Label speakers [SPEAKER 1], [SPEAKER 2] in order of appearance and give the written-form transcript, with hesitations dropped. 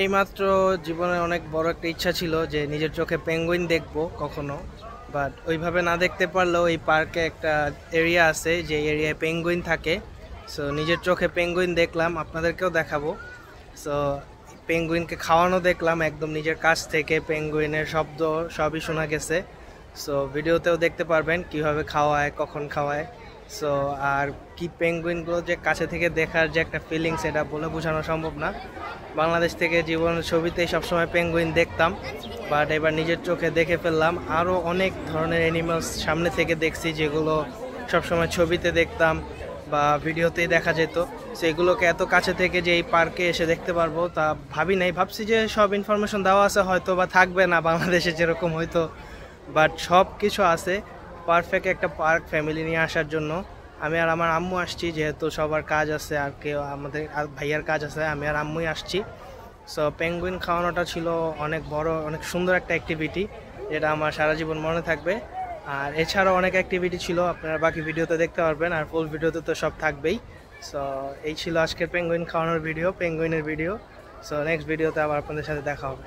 [SPEAKER 1] এইমাত্র জীবনে অনেক বড় একটা ইচ্ছা ছিল যে নিজের চোখে পেঙ্গুইন দেখবো কখনো, বাট ওইভাবে না দেখতে পারলেও এই পার্কে একটা এরিয়া আছে যে এরিয়ায় পেঙ্গুইন থাকে। সো নিজের চোখে পেঙ্গুইন দেখলাম, আপনাদেরকেও দেখাবো। সো পেঙ্গুইনকে খাওয়ানো দেখলাম একদম নিজের কাছ থেকে, পেঙ্গুইনের শব্দ সবই শোনা গেছে। সো ভিডিওতেও দেখতে পারবেন কিভাবে খাওয়ায়, কখন খাওয়ায়। সো আর কি পেঙ্গুইনগুলো যে কাছে থেকে দেখার যে একটা ফিলিংস, এটা বলে বোঝানো সম্ভব না। বাংলাদেশ থেকে জীবনের ছবিতেই সবসময় পেঙ্গুইন দেখতাম, বাট এবার নিজের চোখে দেখে ফেললাম। আরও অনেক ধরনের অ্যানিমালস সামনে থেকে দেখছি যেগুলো সবসময় ছবিতে দেখতাম বা ভিডিওতেই দেখা যেত। সেগুলোকে এত কাছে থেকে যে এই পার্কে এসে দেখতে পারবো তা ভাবি নাই। ভাবছি যে সব ইনফরমেশন দেওয়া আছে, হয়তো বা থাকবে না বাংলাদেশে যেরকম হয়তো, বাট সব কিছু আছে। পারফেক্ট একটা পার্ক ফ্যামিলি নিয়ে আসার জন্য। আমি আর আমার আম্মু আসছি, যেহেতু সবার কাজ আছে, আর কেউ আমাদের আর ভাইয়ার কাজ আছে, আমি আর আম্মুই আসছি। সো পেঙ্গুইন খাওয়ানোটা ছিল অনেক বড়, অনেক সুন্দর একটা অ্যাক্টিভিটি, যেটা আমার সারা জীবন মনে থাকবে। আর এছাড়াও অনেক অ্যাক্টিভিটি ছিল, আপনারা বাকি ভিডিওতে দেখতে পারবেন, আর ফুল ভিডিওতে তো সব থাকবেই। সো এই ছিল আজকের পেঙ্গুইন খাওয়ানোর ভিডিও, পেঙ্গুইনের ভিডিও। সো নেক্সট ভিডিওতে আবার আপনাদের সাথে দেখা হবে।